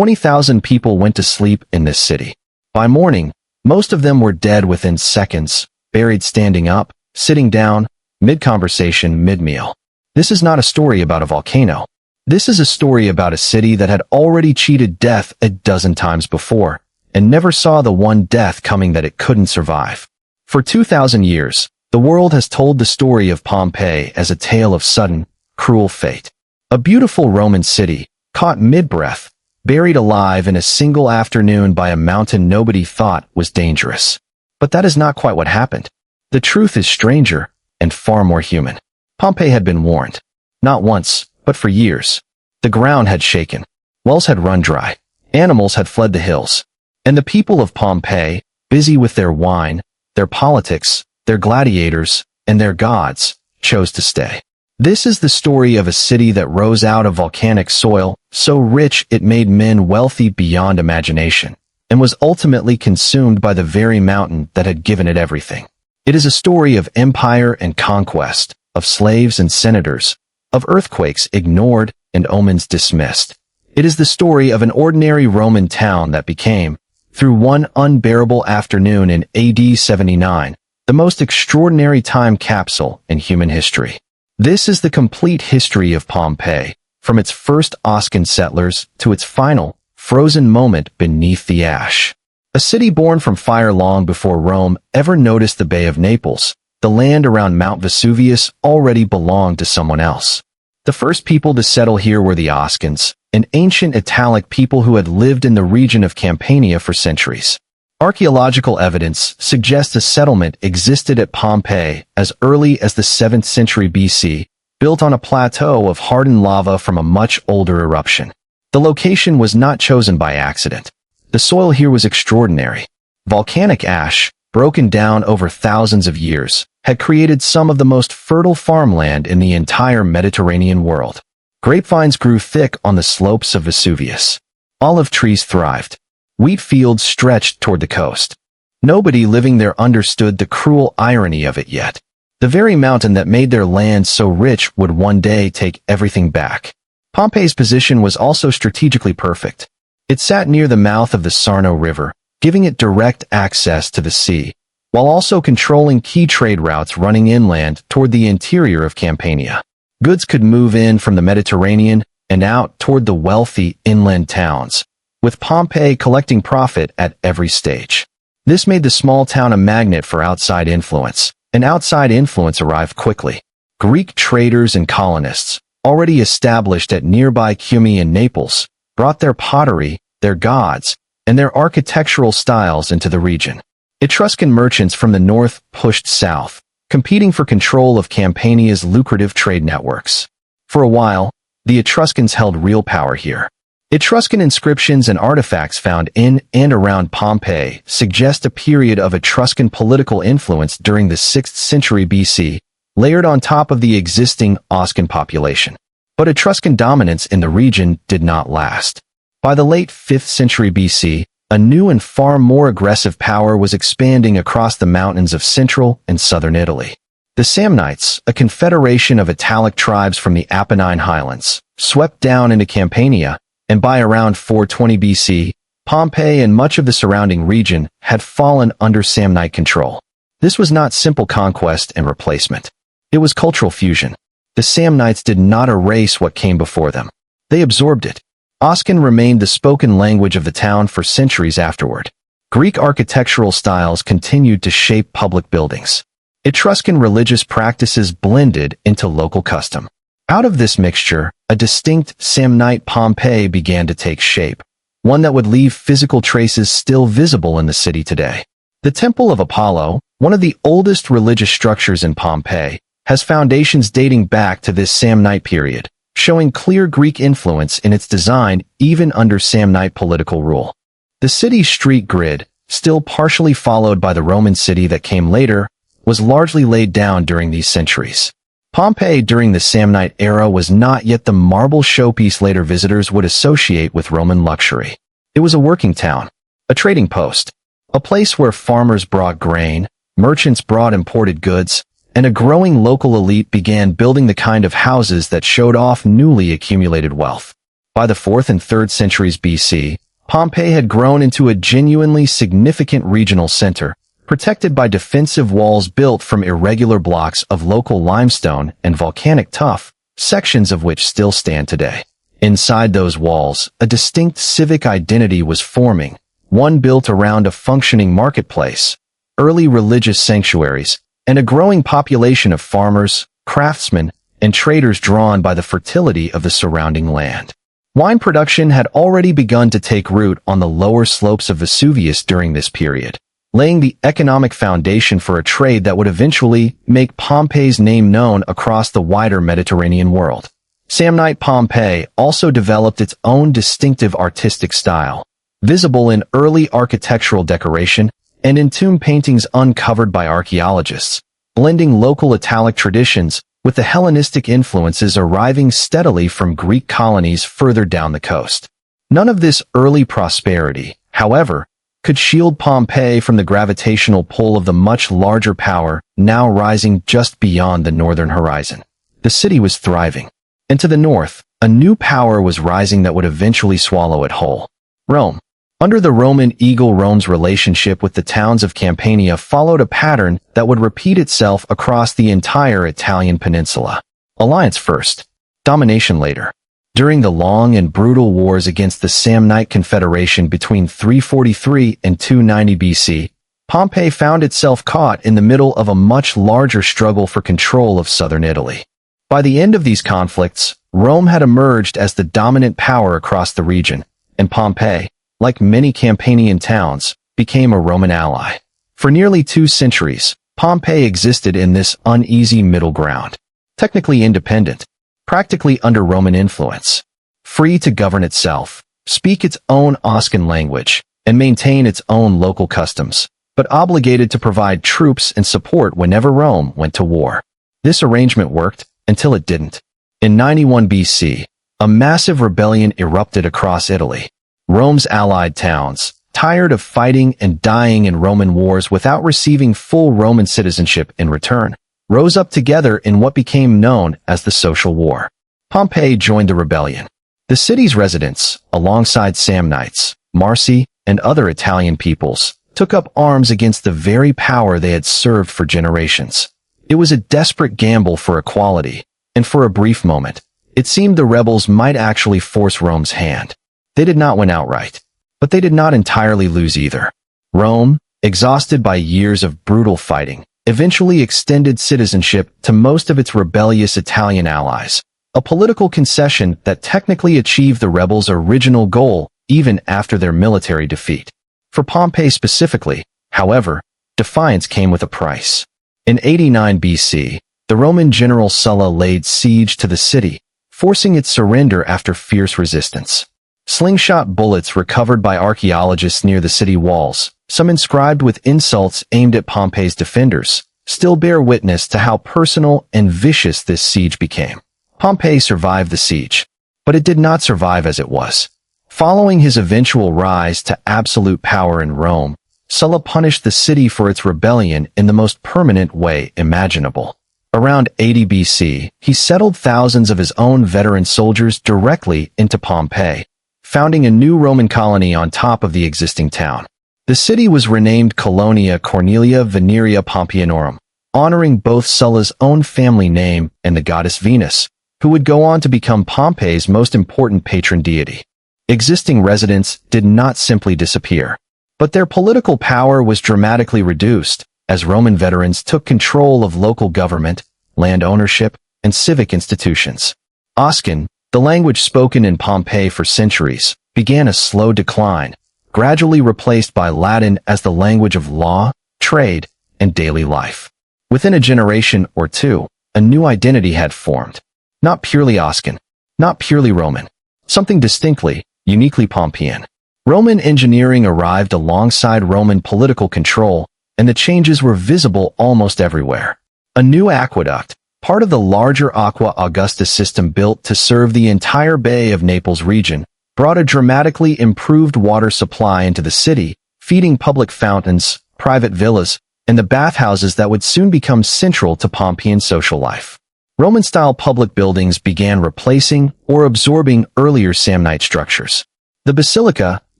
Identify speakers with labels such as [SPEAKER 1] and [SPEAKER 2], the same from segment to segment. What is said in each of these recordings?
[SPEAKER 1] 20,000 people went to sleep in this city. By morning, most of them were dead within seconds, buried standing up, sitting down, mid-conversation, mid-meal. This is not a story about a volcano. This is a story about a city that had already cheated death a dozen times before, and never saw the one death coming that it couldn't survive. For 2,000 years, the world has told the story of Pompeii as a tale of sudden, cruel fate. A beautiful Roman city, caught mid-breath, buried alive in a single afternoon by a mountain nobody thought was dangerous. But that is not quite what happened. The truth is stranger and far more human. Pompeii had been warned. Not once, but for years. The ground had shaken. Wells had run dry. Animals had fled the hills. And the people of Pompeii, busy with their wine, their politics, their gladiators, and their gods, chose to stay. This is the story of a city that rose out of volcanic soil, so rich it made men wealthy beyond imagination, and was ultimately consumed by the very mountain that had given it everything. It is a story of empire and conquest, of slaves and senators, of earthquakes ignored and omens dismissed. It is the story of an ordinary Roman town that became, through one unbearable afternoon in AD 79, the most extraordinary time capsule in human history. This is the complete history of Pompeii, from its first Etruscan settlers to its final, frozen moment beneath the ash. A city born from fire long before Rome ever noticed the Bay of Naples. The land around Mount Vesuvius already belonged to someone else. The first people to settle here were the Etruscans, an ancient Italic people who had lived in the region of Campania for centuries. Archaeological evidence suggests a settlement existed at Pompeii as early as the 7th century BC, built on a plateau of hardened lava from a much older eruption. The location was not chosen by accident. The soil here was extraordinary. Volcanic ash, broken down over thousands of years, had created some of the most fertile farmland in the entire Mediterranean world. Grapevines grew thick on the slopes of Vesuvius. Olive trees thrived. Wheat fields stretched toward the coast. Nobody living there understood the cruel irony of it yet. The very mountain that made their land so rich would one day take everything back. Pompeii's position was also strategically perfect. It sat near the mouth of the Sarno River, giving it direct access to the sea, while also controlling key trade routes running inland toward the interior of Campania. Goods could move in from the Mediterranean and out toward the wealthy inland towns, with Pompeii collecting profit at every stage. This made the small town a magnet for outside influence, and outside influence arrived quickly. Greek traders and colonists, already established at nearby Cumae and Naples, brought their pottery, their gods, and their architectural styles into the region. Etruscan merchants from the north pushed south, competing for control of Campania's lucrative trade networks. For a while, the Etruscans held real power here. Etruscan inscriptions and artifacts found in and around Pompeii suggest a period of Etruscan political influence during the 6th century BC, layered on top of the existing Etruscan population. But Etruscan dominance in the region did not last. By the late 5th century BC, a new and far more aggressive power was expanding across the mountains of central and southern Italy. The Samnites, a confederation of Italic tribes from the Apennine highlands, swept down into Campania, and by around 420 BC, Pompeii and much of the surrounding region had fallen under Samnite control. This was not simple conquest and replacement. It was cultural fusion. The Samnites did not erase what came before them. They absorbed it. Etruscan remained the spoken language of the town for centuries afterward. Greek architectural styles continued to shape public buildings. Etruscan religious practices blended into local custom. Out of this mixture, a distinct Samnite Pompeii began to take shape, one that would leave physical traces still visible in the city today. The Temple of Apollo, one of the oldest religious structures in Pompeii, has foundations dating back to this Samnite period, showing clear Greek influence in its design even under Samnite political rule. The city's street grid, still partially followed by the Roman city that came later, was largely laid down during these centuries. Pompeii during the Samnite era was not yet the marble showpiece later visitors would associate with Roman luxury. It was a working town, a trading post, a place where farmers brought grain, merchants brought imported goods, and a growing local elite began building the kind of houses that showed off newly accumulated wealth. By the 4th and 3rd centuries BC, Pompeii had grown into a genuinely significant regional center, protected by defensive walls built from irregular blocks of local limestone and volcanic tuff, sections of which still stand today. Inside those walls, a distinct civic identity was forming, one built around a functioning marketplace, early religious sanctuaries, and a growing population of farmers, craftsmen, and traders drawn by the fertility of the surrounding land. Wine production had already begun to take root on the lower slopes of Vesuvius during this period, laying the economic foundation for a trade that would eventually make Pompeii's name known across the wider Mediterranean world. Samnite Pompeii also developed its own distinctive artistic style, visible in early architectural decoration and in tomb paintings uncovered by archaeologists, blending local Italic traditions with the Hellenistic influences arriving steadily from Greek colonies further down the coast. None of this early prosperity, however, could shield Pompeii from the gravitational pull of the much larger power now rising just beyond the northern horizon. The city was thriving, and to the north, a new power was rising that would eventually swallow it whole. Rome. Under the Roman eagle, Rome's relationship with the towns of Campania followed a pattern that would repeat itself across the entire Italian peninsula. Alliance first, domination later. During the long and brutal wars against the Samnite Confederation between 343 and 290 BC, Pompeii found itself caught in the middle of a much larger struggle for control of southern Italy. By the end of these conflicts, Rome had emerged as the dominant power across the region, and Pompeii, like many Campanian towns, became a Roman ally. For nearly 2 centuries, Pompeii existed in this uneasy middle ground, technically independent, practically under Roman influence, free to govern itself, speak its own Etruscan language, and maintain its own local customs, but obligated to provide troops and support whenever Rome went to war. This arrangement worked until it didn't. In 91 BC, a massive rebellion erupted across Italy. Rome's allied towns, tired of fighting and dying in Roman wars without receiving full Roman citizenship in return, rose up together in what became known as the Social War. Pompeii joined the rebellion. The city's residents, alongside Samnites, Marsi, and other Italian peoples, took up arms against the very power they had served for generations. It was a desperate gamble for equality, and for a brief moment, it seemed the rebels might actually force Rome's hand. They did not win outright, but they did not entirely lose either. Rome, exhausted by years of brutal fighting, eventually extended citizenship to most of its rebellious Italian allies, a political concession that technically achieved the rebels' original goal even after their military defeat. For Pompeii specifically, however, defiance came with a price. In 89 BC, the Roman general Sulla laid siege to the city, forcing its surrender after fierce resistance. Slingshot bullets recovered by archaeologists near the city walls, some inscribed with insults aimed at Pompeii's defenders, still bear witness to how personal and vicious this siege became. Pompei survived the siege, but it did not survive as it was. Following his eventual rise to absolute power in Rome, Sulla punished the city for its rebellion in the most permanent way imaginable. Around 80 BC, he settled thousands of his own veteran soldiers directly into Pompeii, founding a new Roman colony on top of the existing town. The city was renamed Colonia Cornelia Veneria Pompeianorum, honoring both Sulla's own family name and the goddess Venus, who would go on to become Pompeii's most important patron deity. Existing residents did not simply disappear, but their political power was dramatically reduced as Roman veterans took control of local government, land ownership, and civic institutions. Etruscan, the language spoken in Pompeii for centuries, began a slow decline, gradually replaced by Latin as the language of law, trade, and daily life. Within a generation or two, a new identity had formed. Not purely Etruscan, not purely Roman, something distinctly, uniquely Pompeian. Roman engineering arrived alongside Roman political control, and the changes were visible almost everywhere. A new aqueduct, part of the larger Aqua Augusta system built to serve the entire Bay of Naples region, brought a dramatically improved water supply into the city, feeding public fountains, private villas, and the bathhouses that would soon become central to Pompeian social life. Roman-style public buildings began replacing or absorbing earlier Samnite structures. The basilica,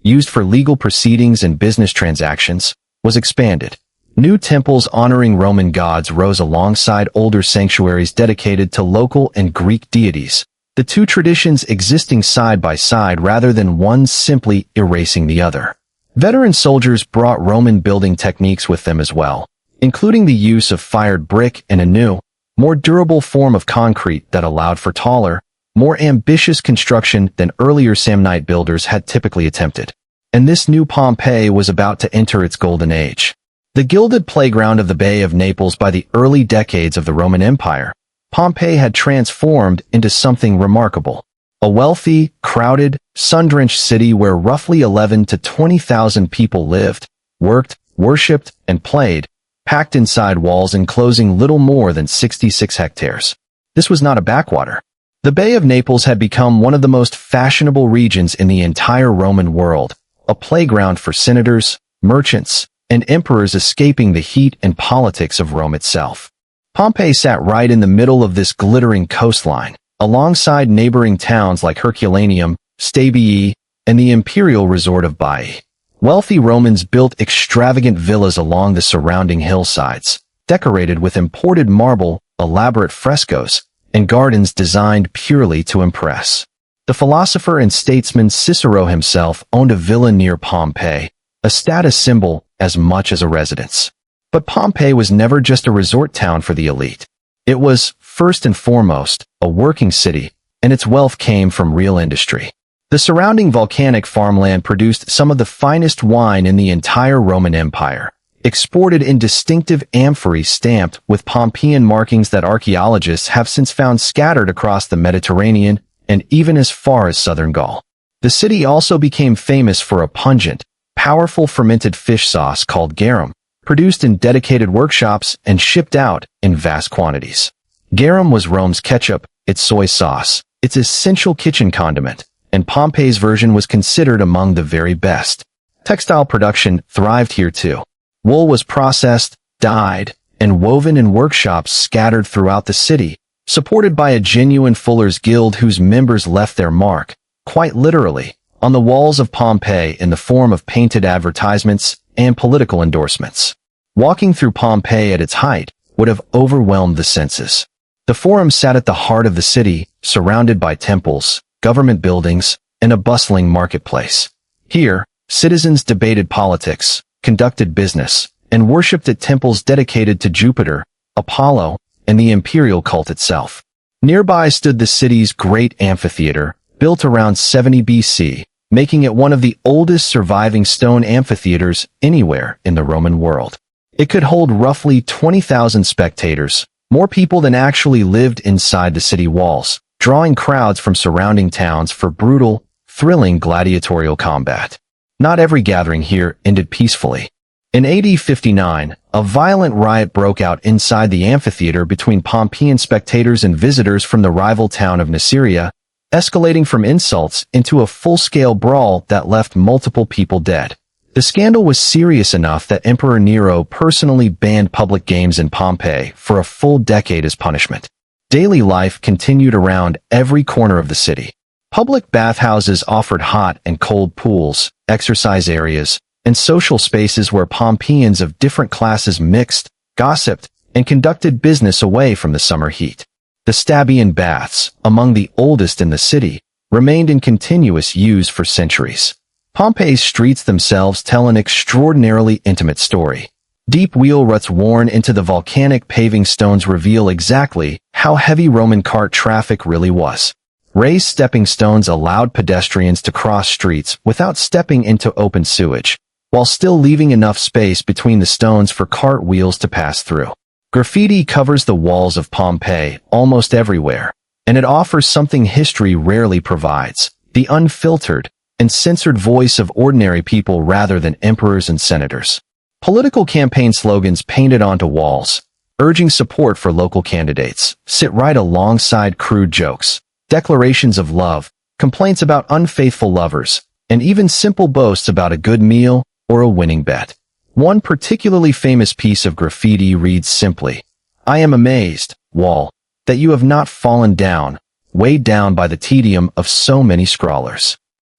[SPEAKER 1] used for legal proceedings and business transactions, was expanded. New temples honoring Roman gods rose alongside older sanctuaries dedicated to local and Greek deities, the two traditions existing side by side rather than one simply erasing the other. Veteran soldiers brought Roman building techniques with them as well, including the use of fired brick and a new, more durable form of concrete that allowed for taller, more ambitious construction than earlier Samnite builders had typically attempted. And this new Pompeii was about to enter its golden age. The gilded playground of the Bay of Naples by the early decades of the Roman Empire, Pompeii had transformed into something remarkable. A wealthy, crowded, sun-drenched city where roughly 11 to 20,000 people lived, worked, worshipped, and played, packed inside walls enclosing little more than 66 hectares. This was not a backwater. The Bay of Naples had become one of the most fashionable regions in the entire Roman world, a playground for senators, merchants, and emperors escaping the heat and politics of Rome itself. Pompeii sat right in the middle of this glittering coastline, alongside neighboring towns like Herculaneum, Stabii, and the imperial resort of Baiae. Wealthy Romans built extravagant villas along the surrounding hillsides, decorated with imported marble, elaborate frescoes, and gardens designed purely to impress. The philosopher and statesman Cicero himself owned a villa near Pompeii, a status symbol as much as a residence. But Pompeii was never just a resort town for the elite. It was, first and foremost, a working city, and its wealth came from real industry. The surrounding volcanic farmland produced some of the finest wine in the entire Roman Empire, exported in distinctive amphorae stamped with Pompeian markings that archaeologists have since found scattered across the Mediterranean and even as far as southern Gaul. The city also became famous for a pungent, powerful fermented fish sauce called garum, produced in dedicated workshops and shipped out in vast quantities. Garum was Rome's ketchup, its soy sauce, its essential kitchen condiment, and Pompeii's version was considered among the very best. Textile production thrived here too. Wool was processed, dyed, and woven in workshops scattered throughout the city, supported by a genuine fuller's guild whose members left their mark, quite literally, on the walls of Pompeii in the form of painted advertisements and political endorsements. Walking through Pompeii at its height would have overwhelmed the senses. The Forum sat at the heart of the city, surrounded by temples, government buildings, and a bustling marketplace. Here, citizens debated politics, conducted business, and worshipped at temples dedicated to Jupiter, Apollo, and the imperial cult itself. Nearby stood the city's great amphitheater, built around 70 BC, making it one of the oldest surviving stone amphitheaters anywhere in the Roman world. It could hold roughly 20,000 spectators, more people than actually lived inside the city walls, drawing crowds from surrounding towns for brutal, thrilling gladiatorial combat. Not every gathering here ended peacefully. In AD 59, a violent riot broke out inside the amphitheater between Pompeian spectators and visitors from the rival town of Nuceria, escalating from insults into a full-scale brawl that left multiple people dead. The scandal was serious enough that Emperor Nero personally banned public games in Pompeii for a full decade as punishment. Daily life continued around every corner of the city. Public bathhouses offered hot and cold pools, exercise areas, and social spaces where Pompeians of different classes mixed, gossiped, and conducted business away from the summer heat. The Stabian baths, among the oldest in the city, remained in continuous use for centuries. Pompeii's streets themselves tell an extraordinarily intimate story. Deep wheel ruts worn into the volcanic paving stones reveal exactly how heavy Roman cart traffic really was. Raised stepping stones allowed pedestrians to cross streets without stepping into open sewage, while still leaving enough space between the stones for cart wheels to pass through. Graffiti covers the walls of Pompeii almost everywhere, and it offers something history rarely provides: the unfiltered and censored voice of ordinary people rather than emperors and senators. Political campaign slogans painted onto walls, urging support for local candidates, sit right alongside crude jokes, declarations of love, complaints about unfaithful lovers, and even simple boasts about a good meal or a winning bet. One particularly famous piece of graffiti reads simply, "I am amazed, wall. that you have not fallen down, weighed down by the tedium of so many scrawlers.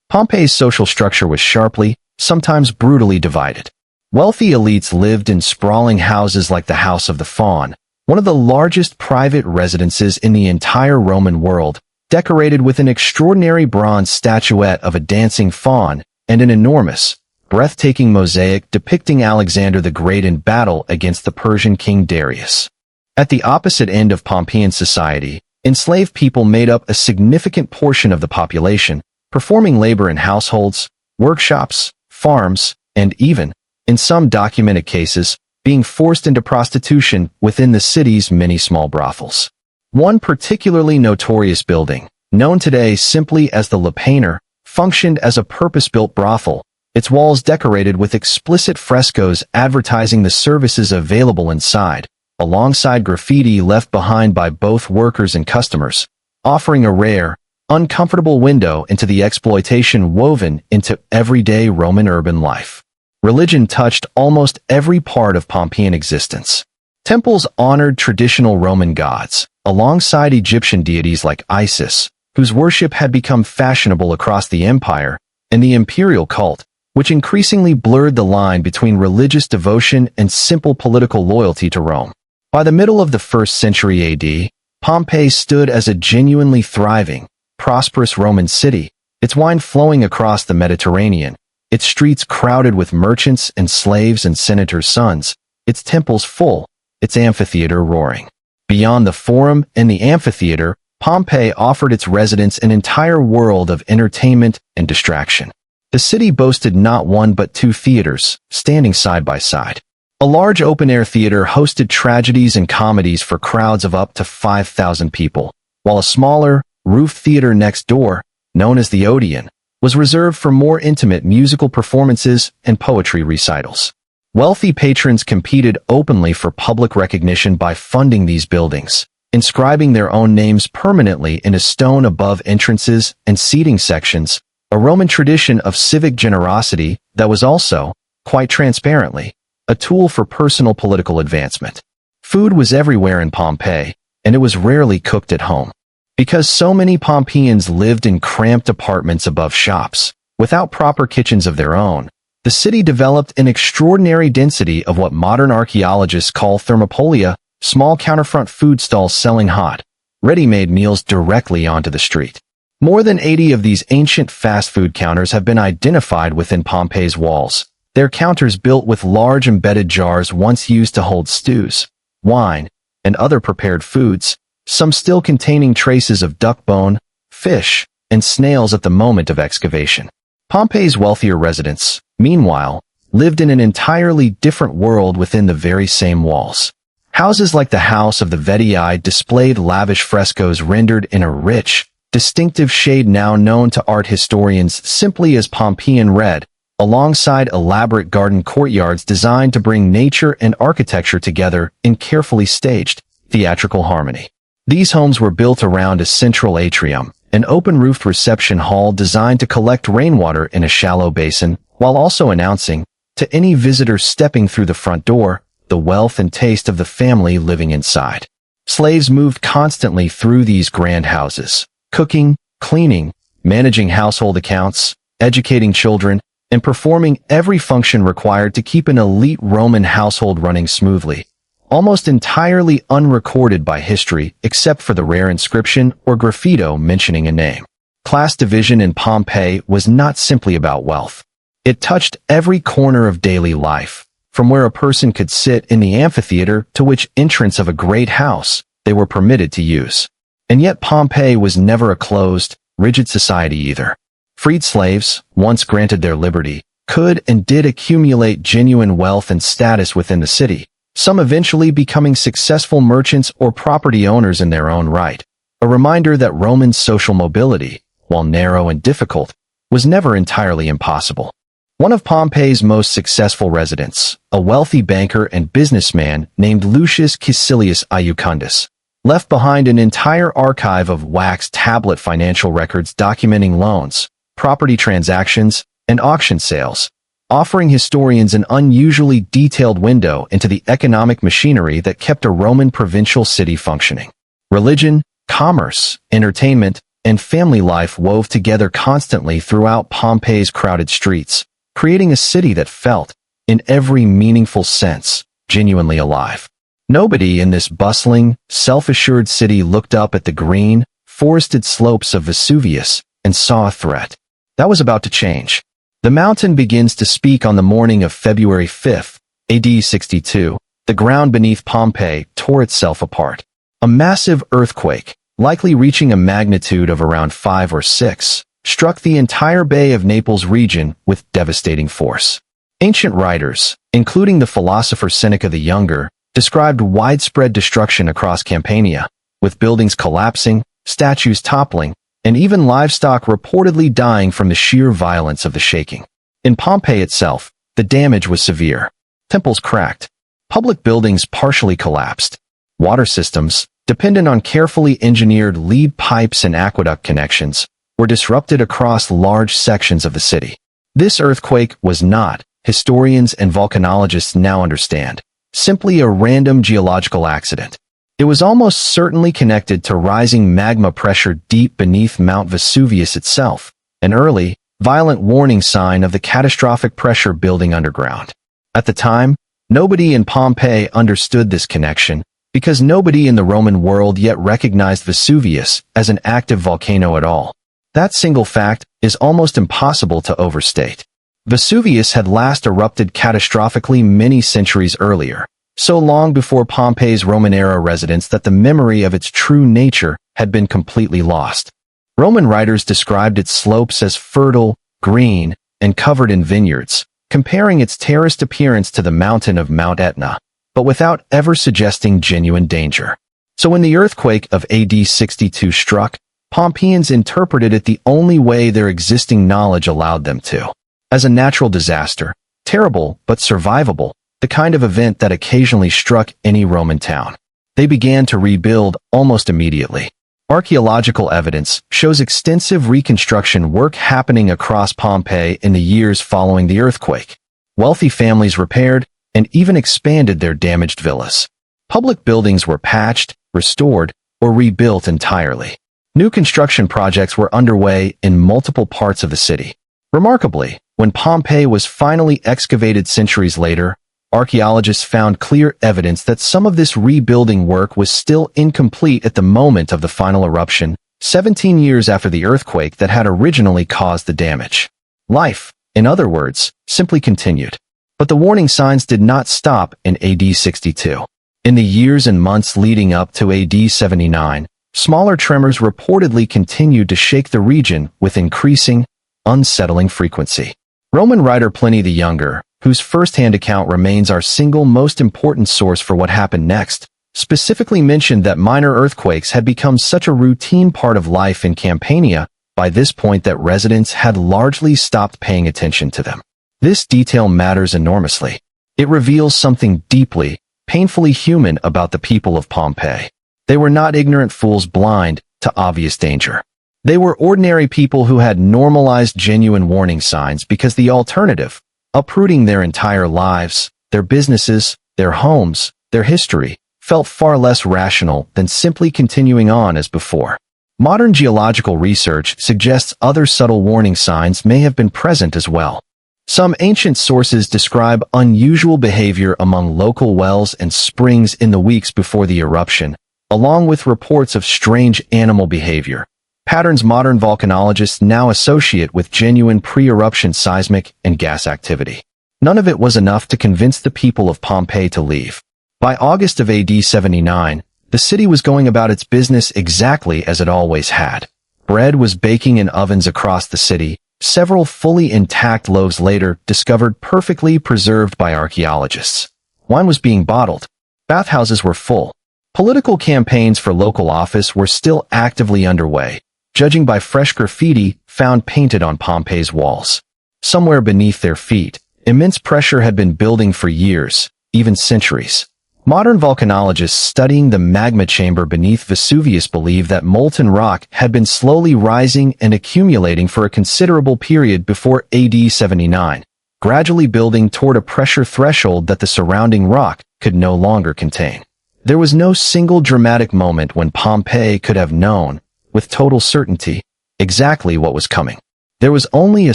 [SPEAKER 1] Pompeii's social structure was sharply, sometimes brutally divided. Wealthy elites lived in sprawling houses like the House of the Faun, one of the largest private residences in the entire Roman world, decorated with an extraordinary bronze statuette of a dancing faun and an enormous, breathtaking mosaic depicting Alexander the Great in battle against the Persian king Darius. At the opposite end of Pompeian society, enslaved people made up a significant portion of the population, performing labor in households, workshops, farms, and even, in some documented cases, being forced into prostitution within the city's many small brothels. One particularly notorious building, known today simply as the Lupanar, functioned as a purpose-built brothel, its walls decorated with explicit frescoes advertising the services available inside, alongside graffiti left behind by both workers and customers, offering a rare, uncomfortable window into the exploitation woven into everyday Roman urban life. Religion touched almost every part of Pompeian existence. Temples honored traditional Roman gods, alongside Egyptian deities like Isis, whose worship had become fashionable across the empire, and the imperial cult, which increasingly blurred the line between religious devotion and simple political loyalty to Rome. By the middle of the 1st century AD, Pompeii stood as a genuinely thriving, prosperous Roman city, its wine flowing across the Mediterranean, its streets crowded with merchants and slaves and senators' sons, its temples full, its amphitheater roaring. Beyond the forum and the amphitheater, Pompeii offered its residents an entire world of entertainment and distraction. The city boasted not one but two theaters, standing side by side. A large open-air theater hosted tragedies and comedies for crowds of up to 5,000 people, while a smaller, roofed theater next door, known as the Odeon, was reserved for more intimate musical performances and poetry recitals. Wealthy patrons competed openly for public recognition by funding these buildings, inscribing their own names permanently in a stone above entrances and seating sections, a Roman tradition of civic generosity that was also, quite transparently, a tool for personal political advancement. Food was everywhere in Pompeii, and it was rarely cooked at home. Because so many Pompeians lived in cramped apartments above shops, without proper kitchens of their own, the city developed an extraordinary density of what modern archaeologists call thermopolia, small counterfront food stalls selling hot, ready-made meals directly onto the street. More than 80 of these ancient fast food counters have been identified within Pompeii's walls, their counters built with large embedded jars once used to hold stews, wine, and other prepared foods, some still containing traces of duck bone, fish, and snails at the moment of excavation. Pompeii's wealthier residents, meanwhile, lived in an entirely different world within the very same walls. Houses like the House of the Vetii displayed lavish frescoes rendered in a rich, distinctive shade now known to art historians simply as Pompeian red, alongside elaborate garden courtyards designed to bring nature and architecture together in carefully staged, theatrical harmony. These homes were built around a central atrium, an open-roofed reception hall designed to collect rainwater in a shallow basin, while also announcing, to any visitor stepping through the front door, the wealth and taste of the family living inside. Slaves moved constantly through these grand houses, cooking, cleaning, managing household accounts, educating children, and performing every function required to keep an elite Roman household running smoothly, almost entirely unrecorded by history except for the rare inscription or graffito mentioning a name. Class division in Pompeii was not simply about wealth. It touched every corner of daily life, from where a person could sit in the amphitheater to which entrance of a great house they were permitted to use. And yet Pompeii was never a closed, rigid society either. Freed slaves, once granted their liberty, could and did accumulate genuine wealth and status within the city, some eventually becoming successful merchants or property owners in their own right, a reminder that Roman social mobility, while narrow and difficult, was never entirely impossible. One of Pompeii's most successful residents, a wealthy banker and businessman named Lucius Caecilius Iucundus, left behind an entire archive of wax tablet financial records documenting loans, property transactions, and auction sales, offering historians an unusually detailed window into the economic machinery that kept a Roman provincial city functioning. Religion, commerce, entertainment, and family life wove together constantly throughout Pompeii's crowded streets, creating a city that felt, in every meaningful sense, genuinely alive. Nobody in this bustling, self-assured city looked up at the green, forested slopes of Vesuvius and saw a threat. That was about to change. The mountain begins to speak on the morning of February 5th, AD 62. The ground beneath Pompeii tore itself apart. A massive earthquake, likely reaching a magnitude of around 5 or 6, struck the entire Bay of Naples region with devastating force. Ancient writers, including the philosopher Seneca the Younger, described widespread destruction across Campania, with buildings collapsing, statues toppling, and even livestock reportedly dying from the sheer violence of the shaking. In Pompeii itself, the damage was severe. Temples cracked. Public buildings partially collapsed. Water systems, dependent on carefully engineered lead pipes and aqueduct connections, were disrupted across large sections of the city. This earthquake was not, historians and volcanologists now understand, simply a random geological accident. It was almost certainly connected to rising magma pressure deep beneath Mount Vesuvius itself, an early, violent warning sign of the catastrophic pressure building underground. At the time, nobody in Pompeii understood this connection, because nobody in the Roman world yet recognized Vesuvius as an active volcano at all. That single fact is almost impossible to overstate. Vesuvius had last erupted catastrophically many centuries earlier, so long before Pompeii's Roman-era residents that the memory of its true nature had been completely lost. Roman writers described its slopes as fertile, green, and covered in vineyards, comparing its terraced appearance to the mountain of Mount Etna, but without ever suggesting genuine danger. So when the earthquake of AD 62 struck, Pompeians interpreted it the only way their existing knowledge allowed them to. As a natural disaster, terrible but survivable, the kind of event that occasionally struck any Roman town. They began to rebuild almost immediately. Archaeological evidence shows extensive reconstruction work happening across Pompeii in the years following the earthquake. Wealthy families repaired and even expanded their damaged villas. Public buildings were patched, restored, or rebuilt entirely. New construction projects were underway in multiple parts of the city. Remarkably, when Pompeii was finally excavated centuries later, archaeologists found clear evidence that some of this rebuilding work was still incomplete at the moment of the final eruption, 17 years after the earthquake that had originally caused the damage. Life, in other words, simply continued. But the warning signs did not stop in AD 62. In the years and months leading up to AD 79, smaller tremors reportedly continued to shake the region with increasing, unsettling frequency. Roman writer Pliny the Younger, whose first-hand account remains our single most important source for what happened next, specifically mentioned that minor earthquakes had become such a routine part of life in Campania by this point that residents had largely stopped paying attention to them. This detail matters enormously. It reveals something deeply, painfully human about the people of Pompeii. They were not ignorant fools blind to obvious danger. They were ordinary people who had normalized genuine warning signs because the alternative, uprooting their entire lives, their businesses, their homes, their history, felt far less rational than simply continuing on as before. Modern geological research suggests other subtle warning signs may have been present as well. Some ancient sources describe unusual behavior among local wells and springs in the weeks before the eruption, along with reports of strange animal behavior, patterns modern volcanologists now associate with genuine pre-eruption seismic and gas activity. None of it was enough to convince the people of Pompeii to leave. By August of AD 79, the city was going about its business exactly as it always had. Bread was baking in ovens across the city, several fully intact loaves later discovered perfectly preserved by archaeologists. Wine was being bottled. Bathhouses were full. Political campaigns for local office were still actively underway, judging by fresh graffiti found painted on Pompeii's walls. Somewhere beneath their feet, immense pressure had been building for years, even centuries. Modern volcanologists studying the magma chamber beneath Vesuvius believe that molten rock had been slowly rising and accumulating for a considerable period before AD 79, gradually building toward a pressure threshold that the surrounding rock could no longer contain. There was no single dramatic moment when Pompeii could have known, with total certainty, exactly what was coming. There was only a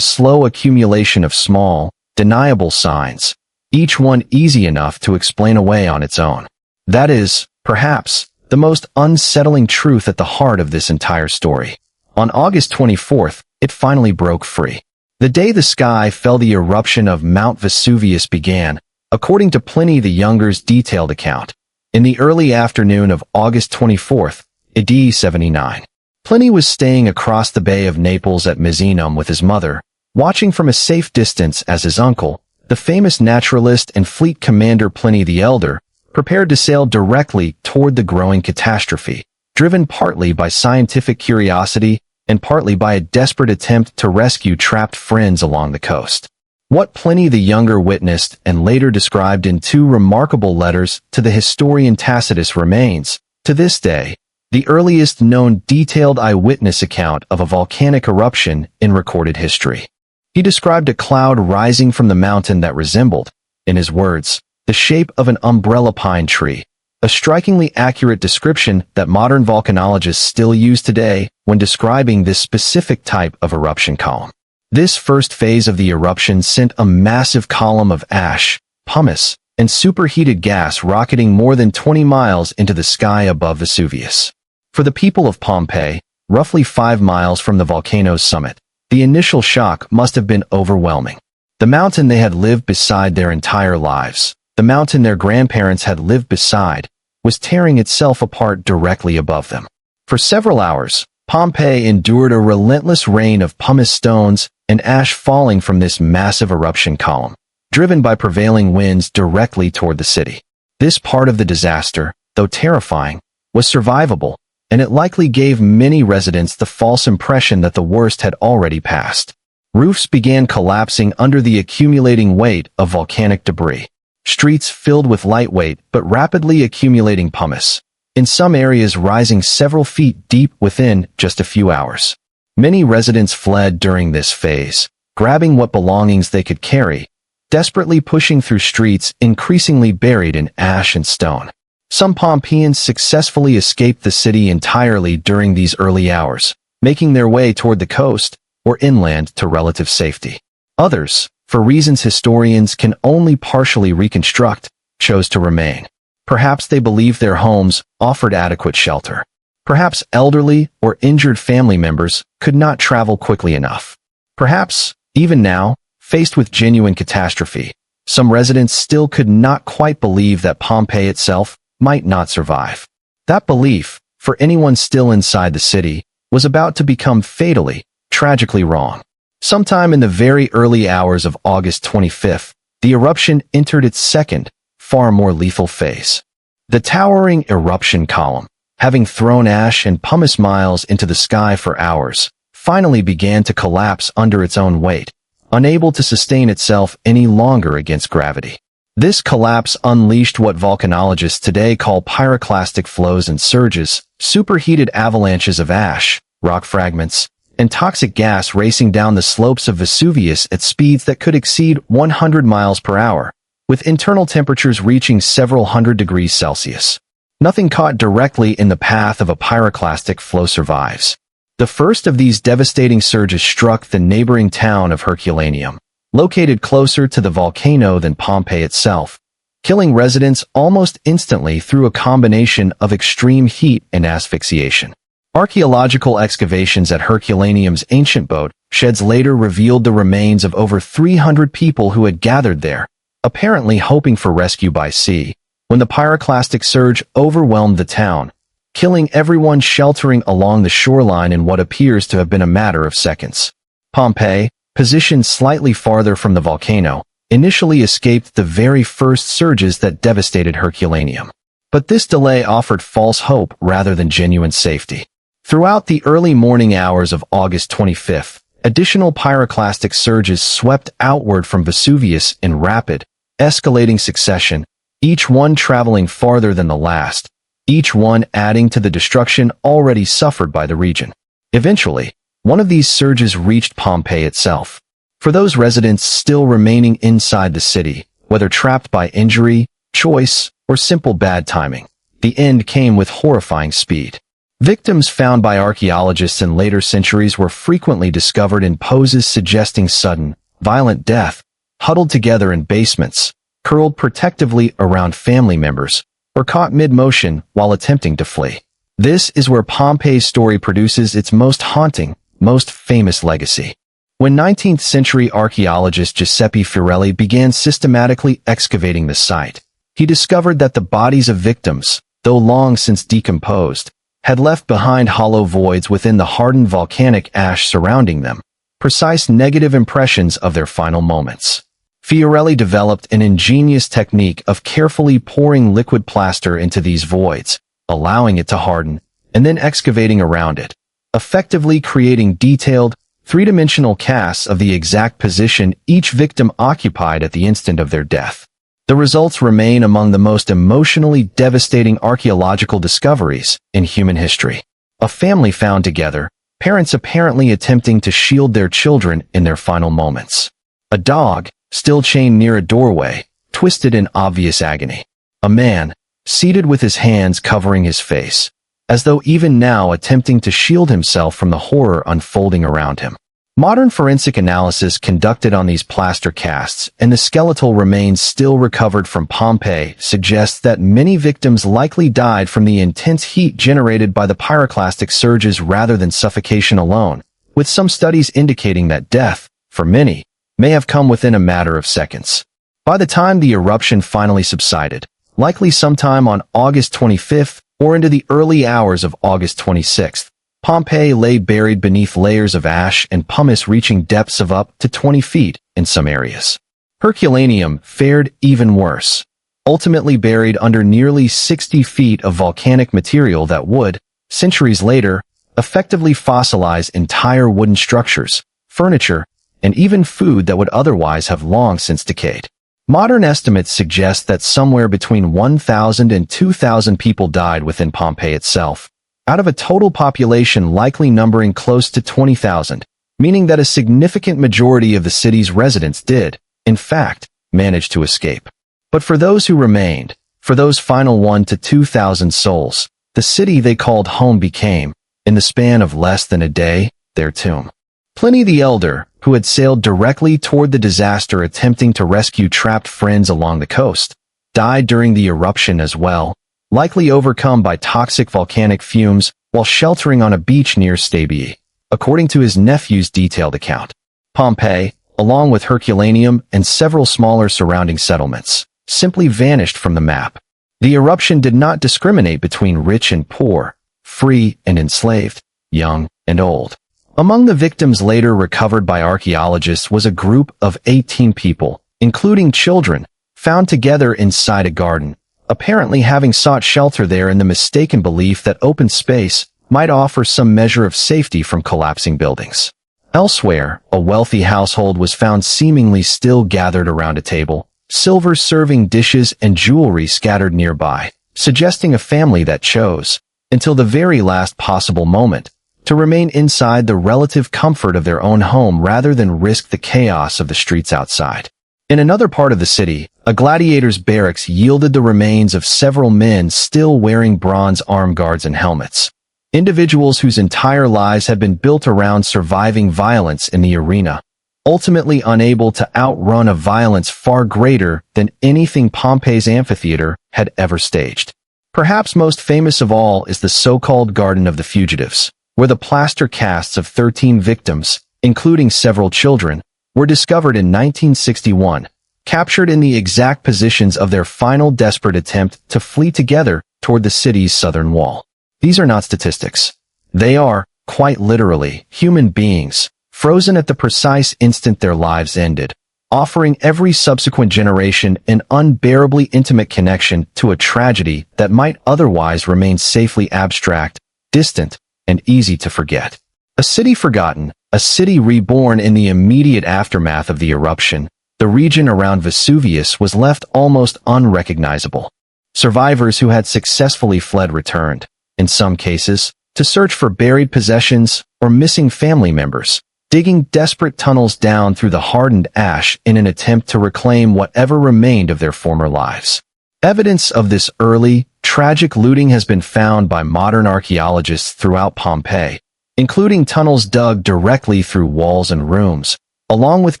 [SPEAKER 1] slow accumulation of small, deniable signs, each one easy enough to explain away on its own. That is, perhaps, the most unsettling truth at the heart of this entire story. On August 24th, it finally broke free. The day the sky fell, the eruption of Mount Vesuvius began, according to Pliny the Younger's detailed account. In the early afternoon of August 24th, AD 79. Pliny was staying across the Bay of Naples at Misenum with his mother, watching from a safe distance as his uncle, the famous naturalist and fleet commander Pliny the Elder, prepared to sail directly toward the growing catastrophe, driven partly by scientific curiosity and partly by a desperate attempt to rescue trapped friends along the coast. What Pliny the Younger witnessed and later described in two remarkable letters to the historian Tacitus remains, to this day, the earliest known detailed eyewitness account of a volcanic eruption in recorded history. He described a cloud rising from the mountain that resembled, in his words, the shape of an umbrella pine tree, a strikingly accurate description that modern volcanologists still use today when describing this specific type of eruption column. This first phase of the eruption sent a massive column of ash, pumice, and superheated gas rocketing more than 20 miles into the sky above Vesuvius. For the people of Pompeii, roughly 5 miles from the volcano's summit, the initial shock must have been overwhelming. The mountain they had lived beside their entire lives, the mountain their grandparents had lived beside, was tearing itself apart directly above them. For several hours, Pompeii endured a relentless rain of pumice stones and ash falling from this massive eruption column, driven by prevailing winds directly toward the city. This part of the disaster, though terrifying, was survivable, and it likely gave many residents the false impression that the worst had already passed. Roofs began collapsing under the accumulating weight of volcanic debris. Streets filled with lightweight but rapidly accumulating pumice, in some areas rising several feet deep within just a few hours. Many residents fled during this phase, grabbing what belongings they could carry, desperately pushing through streets increasingly buried in ash and stone. Some Pompeians successfully escaped the city entirely during these early hours, making their way toward the coast or inland to relative safety. Others, for reasons historians can only partially reconstruct, chose to remain. Perhaps they believed their homes offered adequate shelter. Perhaps elderly or injured family members could not travel quickly enough. Perhaps, even now, faced with genuine catastrophe, some residents still could not quite believe that Pompeii itself might not survive. That belief, for anyone still inside the city, was about to become fatally, tragically wrong. Sometime in the very early hours of August 25th, the eruption entered its second, far more lethal phase. The towering eruption column, having thrown ash and pumice miles into the sky for hours, finally began to collapse under its own weight, unable to sustain itself any longer against gravity. This collapse unleashed what volcanologists today call pyroclastic flows and surges, superheated avalanches of ash, rock fragments, and toxic gas racing down the slopes of Vesuvius at speeds that could exceed 100 miles per hour, with internal temperatures reaching several hundred degrees Celsius. Nothing caught directly in the path of a pyroclastic flow survives. The first of these devastating surges struck the neighboring town of Herculaneum, located closer to the volcano than Pompeii itself, killing residents almost instantly through a combination of extreme heat and asphyxiation. Archaeological excavations at Herculaneum's ancient boat sheds later revealed the remains of over 300 people who had gathered there, apparently hoping for rescue by sea, when the pyroclastic surge overwhelmed the town, killing everyone sheltering along the shoreline in what appears to have been a matter of seconds. Pompeii, positioned slightly farther from the volcano, initially escaped the very first surges that devastated Herculaneum. But this delay offered false hope rather than genuine safety. Throughout the early morning hours of August 25th, additional pyroclastic surges swept outward from Vesuvius in rapid, escalating succession, each one traveling farther than the last, each one adding to the destruction already suffered by the region. Eventually, one of these surges reached Pompeii itself. For those residents still remaining inside the city, whether trapped by injury, choice, or simple bad timing, the end came with horrifying speed. Victims found by archaeologists in later centuries were frequently discovered in poses suggesting sudden, violent death, huddled together in basements, curled protectively around family members, or caught mid-motion while attempting to flee. This is where Pompeii's story produces its most haunting, most famous legacy. When 19th-century archaeologist Giuseppe Fiorelli began systematically excavating the site, he discovered that the bodies of victims, though long since decomposed, had left behind hollow voids within the hardened volcanic ash surrounding them, precise negative impressions of their final moments. Fiorelli developed an ingenious technique of carefully pouring liquid plaster into these voids, allowing it to harden, and then excavating around it, effectively creating detailed, three-dimensional casts of the exact position each victim occupied at the instant of their death. The results remain among the most emotionally devastating archaeological discoveries in human history. A family found together, parents apparently attempting to shield their children in their final moments. A dog, still chained near a doorway, twisted in obvious agony. A man, seated with his hands covering his face, as though even now attempting to shield himself from the horror unfolding around him. Modern forensic analysis conducted on these plaster casts and the skeletal remains still recovered from Pompeii suggests that many victims likely died from the intense heat generated by the pyroclastic surges rather than suffocation alone, with some studies indicating that death, for many, may have come within a matter of seconds. By the time the eruption finally subsided, likely sometime on August 25th or into the early hours of August 26th, Pompeii lay buried beneath layers of ash and pumice reaching depths of up to 20 feet in some areas. Herculaneum fared even worse, ultimately buried under nearly 60 feet of volcanic material that would, centuries later, effectively fossilize entire wooden structures, furniture, and even food that would otherwise have long since decayed. Modern estimates suggest that somewhere between 1,000 and 2,000 people died within Pompeii itself, out of a total population likely numbering close to 20,000, meaning that a significant majority of the city's residents did, in fact, manage to escape. But for those who remained, for those final 1,000 to 2,000 souls, the city they called home became, in the span of less than a day, their tomb. Pliny the Elder, who had sailed directly toward the disaster attempting to rescue trapped friends along the coast, died during the eruption as well, likely overcome by toxic volcanic fumes while sheltering on a beach near Stabii, according to his nephew's detailed account. Pompeii, along with Herculaneum and several smaller surrounding settlements, simply vanished from the map. The eruption did not discriminate between rich and poor, free and enslaved, young and old. Among the victims later recovered by archaeologists was a group of 18 people, including children, found together inside a garden, apparently having sought shelter there in the mistaken belief that open space might offer some measure of safety from collapsing buildings. Elsewhere, a wealthy household was found seemingly still gathered around a table, silver serving dishes and jewelry scattered nearby, suggesting a family that chose, until the very last possible moment, to remain inside the relative comfort of their own home rather than risk the chaos of the streets outside. In another part of the city, a gladiator's barracks yielded the remains of several men still wearing bronze arm guards and helmets. Individuals whose entire lives had been built around surviving violence in the arena, ultimately unable to outrun a violence far greater than anything Pompeii's amphitheater had ever staged. Perhaps most famous of all is the so-called Garden of the Fugitives, where the plaster casts of 13 victims, including several children, were discovered in 1961, captured in the exact positions of their final desperate attempt to flee together toward the city's southern wall. These are not statistics. They are, quite literally, human beings, frozen at the precise instant their lives ended, offering every subsequent generation an unbearably intimate connection to a tragedy that might otherwise remain safely abstract, distant, and easy to forget. A city forgotten, a city reborn in the immediate aftermath of the eruption, the region around Vesuvius was left almost unrecognizable. Survivors who had successfully fled returned, in some cases, to search for buried possessions or missing family members, digging desperate tunnels down through the hardened ash in an attempt to reclaim whatever remained of their former lives. Evidence of this early, tragic looting has been found by modern archaeologists throughout Pompeii, including tunnels dug directly through walls and rooms, along with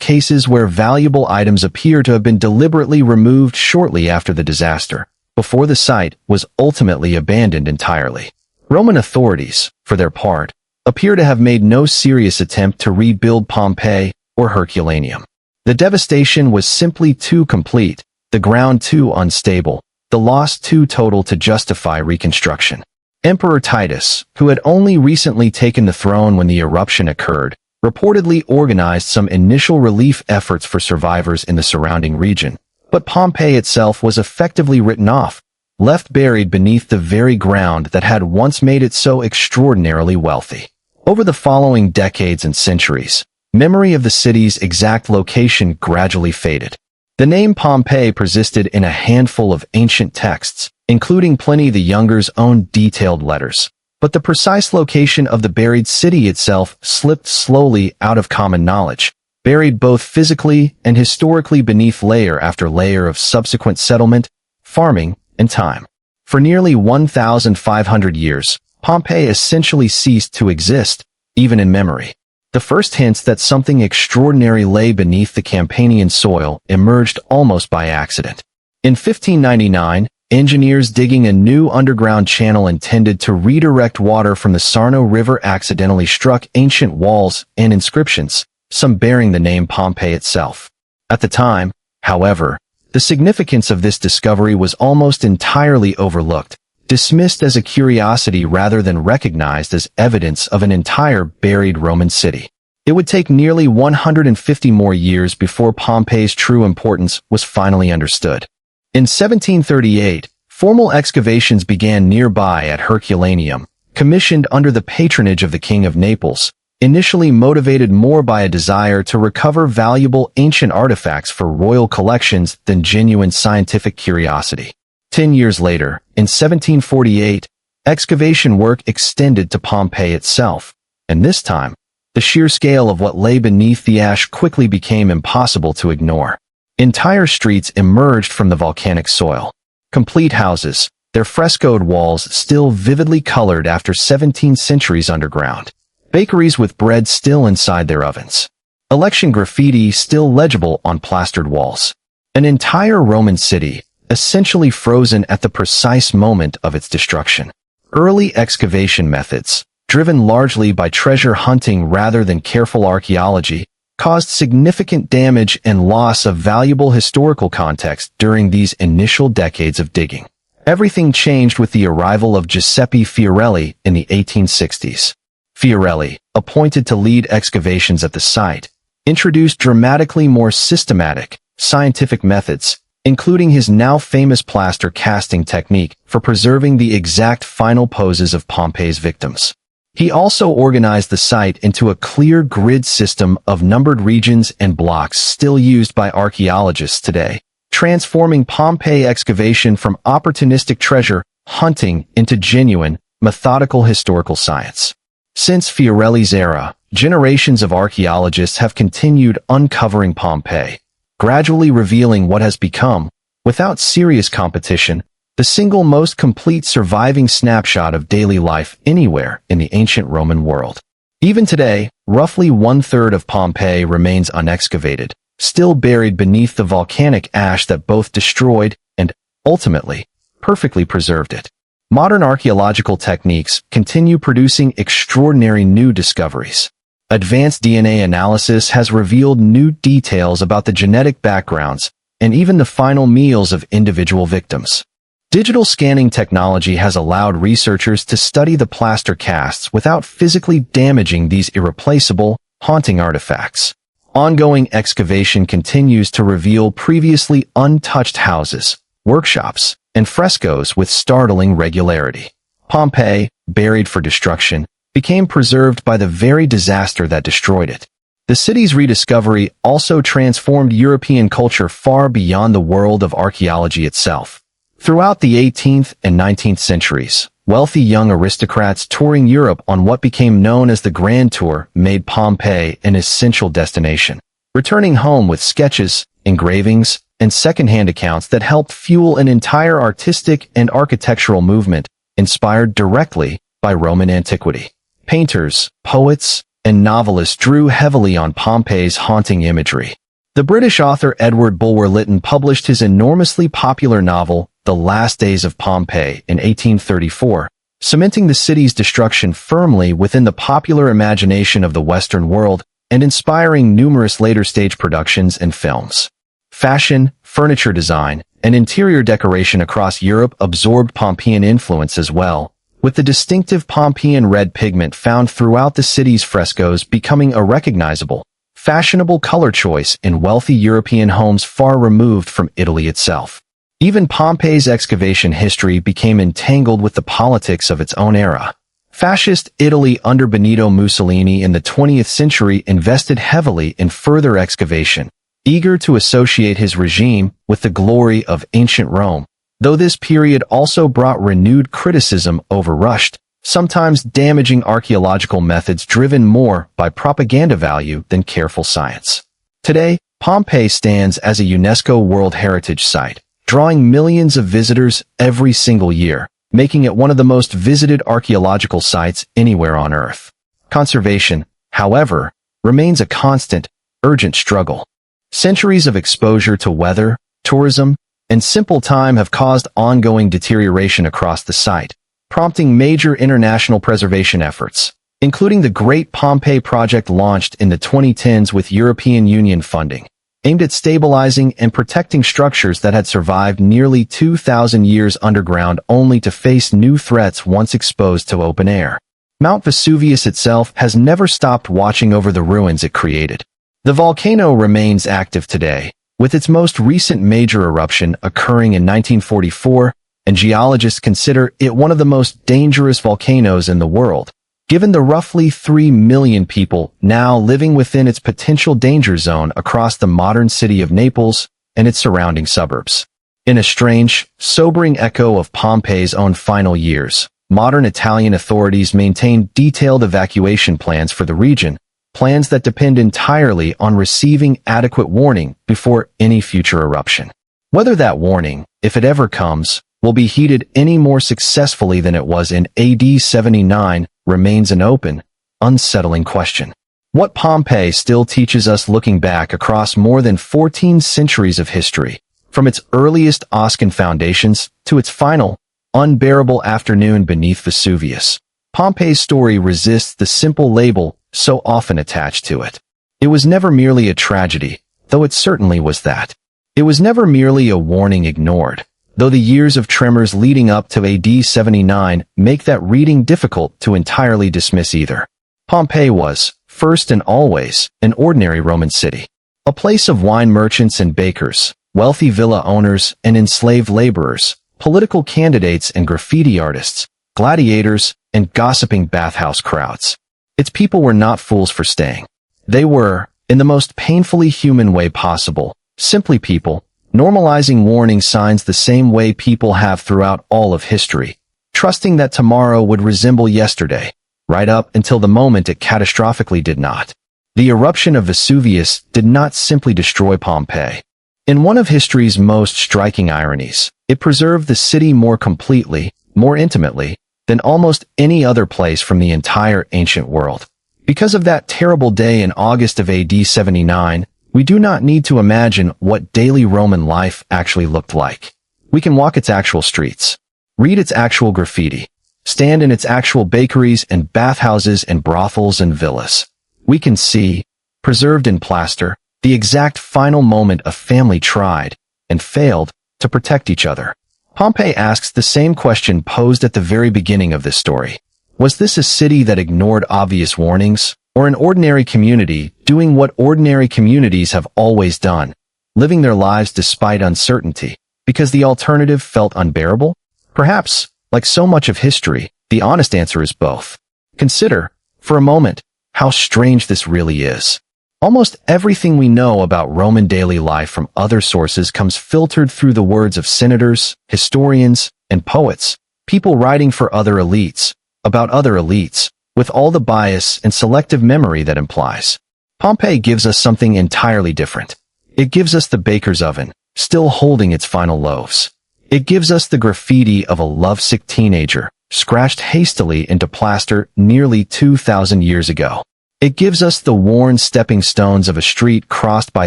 [SPEAKER 1] cases where valuable items appear to have been deliberately removed shortly after the disaster, before the site was ultimately abandoned entirely. Roman authorities, for their part, appear to have made no serious attempt to rebuild Pompeii or Herculaneum. The devastation was simply too complete, the ground too unstable, the loss too total to justify reconstruction. Emperor Titus, who had only recently taken the throne when the eruption occurred, reportedly organized some initial relief efforts for survivors in the surrounding region, but Pompeii itself was effectively written off, left buried beneath the very ground that had once made it so extraordinarily wealthy. Over the following decades and centuries, memory of the city's exact location gradually faded. The name Pompeii persisted in a handful of ancient texts, including Pliny the Younger's own detailed letters, but the precise location of the buried city itself slipped slowly out of common knowledge, buried both physically and historically beneath layer after layer of subsequent settlement, farming, and time. For nearly 1,500 years, Pompeii essentially ceased to exist, even in memory. The first hints that something extraordinary lay beneath the Campanian soil emerged almost by accident. In 1599, engineers digging a new underground channel intended to redirect water from the Sarno River accidentally struck ancient walls and inscriptions, some bearing the name Pompeii itself. At the time, however, the significance of this discovery was almost entirely overlooked, dismissed as a curiosity rather than recognized as evidence of an entire buried Roman city. It would take nearly 150 more years before Pompeii's true importance was finally understood. In 1738, formal excavations began nearby at Herculaneum, commissioned under the patronage of the King of Naples, initially motivated more by a desire to recover valuable ancient artifacts for royal collections than genuine scientific curiosity. 10 years later, in 1748, excavation work extended to Pompeii itself, and this time, the sheer scale of what lay beneath the ash quickly became impossible to ignore. Entire streets emerged from the volcanic soil. Complete houses, their frescoed walls still vividly colored after 17 centuries underground. Bakeries with bread still inside their ovens. Election graffiti still legible on plastered walls. An entire Roman city, essentially frozen at the precise moment of its destruction. Early excavation methods, driven largely by treasure hunting rather than careful archaeology, caused significant damage and loss of valuable historical context during these initial decades of digging. Everything changed with the arrival of Giuseppe Fiorelli in the 1860s. Fiorelli, appointed to lead excavations at the site, introduced dramatically more systematic, scientific methods, including his now famous plaster casting technique for preserving the exact final poses of Pompeii's victims. He also organized the site into a clear grid system of numbered regions and blocks still used by archaeologists today, transforming Pompeii excavation from opportunistic treasure hunting into genuine, methodical historical science. Since Fiorelli's era, generations of archaeologists have continued uncovering Pompeii, gradually revealing what has become, without serious competition, the single most complete surviving snapshot of daily life anywhere in the ancient Roman world. Even today, roughly one-third of Pompeii remains unexcavated, still buried beneath the volcanic ash that both destroyed and, ultimately, perfectly preserved it. Modern archaeological techniques continue producing extraordinary new discoveries. Advanced DNA analysis has revealed new details about the genetic backgrounds and even the final meals of individual victims. Digital scanning technology has allowed researchers to study the plaster casts without physically damaging these irreplaceable, haunting artifacts. Ongoing excavation continues to reveal previously untouched houses, workshops, and frescoes with startling regularity. Pompeii, buried for destruction, became preserved by the very disaster that destroyed it. The city's rediscovery also transformed European culture far beyond the world of archaeology itself. Throughout the 18th and 19th centuries, wealthy young aristocrats touring Europe on what became known as the Grand Tour made Pompeii an essential destination. Returning home with sketches, engravings, and second-hand accounts that helped fuel an entire artistic and architectural movement inspired directly by Roman antiquity. Painters, poets, and novelists drew heavily on Pompeii's haunting imagery. The British author Edward Bulwer-Lytton published his enormously popular novel, The Last Days of Pompeii, in 1834, cementing the city's destruction firmly within the popular imagination of the Western world and inspiring numerous later stage productions and films. Fashion, furniture design, and interior decoration across Europe absorbed Pompeian influence as well, with the distinctive Pompeian red pigment found throughout the city's frescoes becoming a recognizable, fashionable color choice in wealthy European homes far removed from Italy itself. Even Pompeii's excavation history became entangled with the politics of its own era. Fascist Italy under Benito Mussolini in the 20th century invested heavily in further excavation, eager to associate his regime with the glory of ancient Rome, though this period also brought renewed criticism over rushed, sometimes damaging archaeological methods driven more by propaganda value than careful science. Today, Pompeii stands as a UNESCO World Heritage Site, drawing millions of visitors every single year, making it one of the most visited archaeological sites anywhere on Earth. Conservation, however, remains a constant, urgent struggle. Centuries of exposure to weather, tourism, and simple time have caused ongoing deterioration across the site, prompting major international preservation efforts, including the Great Pompeii Project launched in the 2010s with European Union funding, aimed at stabilizing and protecting structures that had survived nearly 2,000 years underground only to face new threats once exposed to open air. Mount Vesuvius itself has never stopped watching over the ruins it created. The volcano remains active today, with its most recent major eruption occurring in 1944, and geologists consider it one of the most dangerous volcanoes in the world, given the roughly 3 million people now living within its potential danger zone across the modern city of Naples and its surrounding suburbs. In a strange, sobering echo of Pompeii's own final years, modern Italian authorities maintain detailed evacuation plans for the region, plans that depend entirely on receiving adequate warning before any future eruption. Whether that warning, if it ever comes, will be heeded any more successfully than it was in AD 79 remains an open, unsettling question. What Pompeii still teaches us looking back across more than 14 centuries of history, from its earliest Oscan foundations to its final, unbearable afternoon beneath Vesuvius. Pompeii's story resists the simple label so often attached to it. It was never merely a tragedy, though it certainly was that. It was never merely a warning ignored, though the years of tremors leading up to AD 79 make that reading difficult to entirely dismiss either. Pompeii was, first and always, an ordinary Roman city. A place of wine merchants and bakers, wealthy villa owners and enslaved laborers, political candidates and graffiti artists, gladiators, and gossiping bathhouse crowds. Its people were not fools for staying. They were, in the most painfully human way possible, simply people, normalizing warning signs the same way people have throughout all of history, trusting that tomorrow would resemble yesterday, right up until the moment it catastrophically did not. The eruption of Vesuvius did not simply destroy Pompeii. In one of history's most striking ironies, it preserved the city more completely, more intimately, than almost any other place from the entire ancient world. Because of that terrible day in August of AD 79, we do not need to imagine what daily Roman life actually looked like. We can walk its actual streets, read its actual graffiti, stand in its actual bakeries and bathhouses and brothels and villas. We can see, preserved in plaster, the exact final moment a family tried, and failed, to protect each other. Pompeii asks the same question posed at the very beginning of this story. Was this a city that ignored obvious warnings, or an ordinary community doing what ordinary communities have always done, living their lives despite uncertainty, because the alternative felt unbearable? Perhaps, like so much of history, the honest answer is both. Consider, for a moment, how strange this really is. Almost everything we know about Roman daily life from other sources comes filtered through the words of senators, historians, and poets, people writing for other elites, about other elites, with all the bias and selective memory that implies. Pompeii gives us something entirely different. It gives us the baker's oven, still holding its final loaves. It gives us the graffiti of a lovesick teenager, scratched hastily into plaster nearly 2,000 years ago. It gives us the worn stepping stones of a street crossed by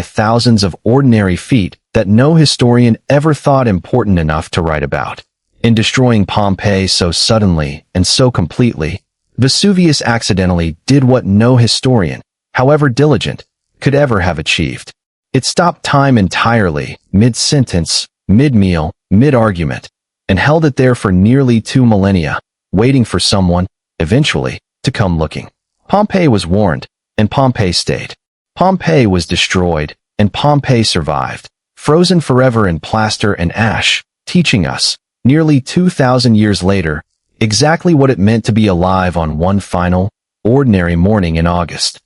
[SPEAKER 1] thousands of ordinary feet that no historian ever thought important enough to write about. In destroying Pompeii so suddenly and so completely, Vesuvius accidentally did what no historian, however diligent, could ever have achieved. It stopped time entirely, mid-sentence, mid-meal, mid-argument, and held it there for nearly 2 millennia, waiting for someone, eventually, to come looking. Pompeii was warned, and Pompeii stayed. Pompeii was destroyed, and Pompeii survived, frozen forever in plaster and ash, teaching us, nearly 2,000 years later, exactly what it meant to be alive on one final, ordinary morning in August.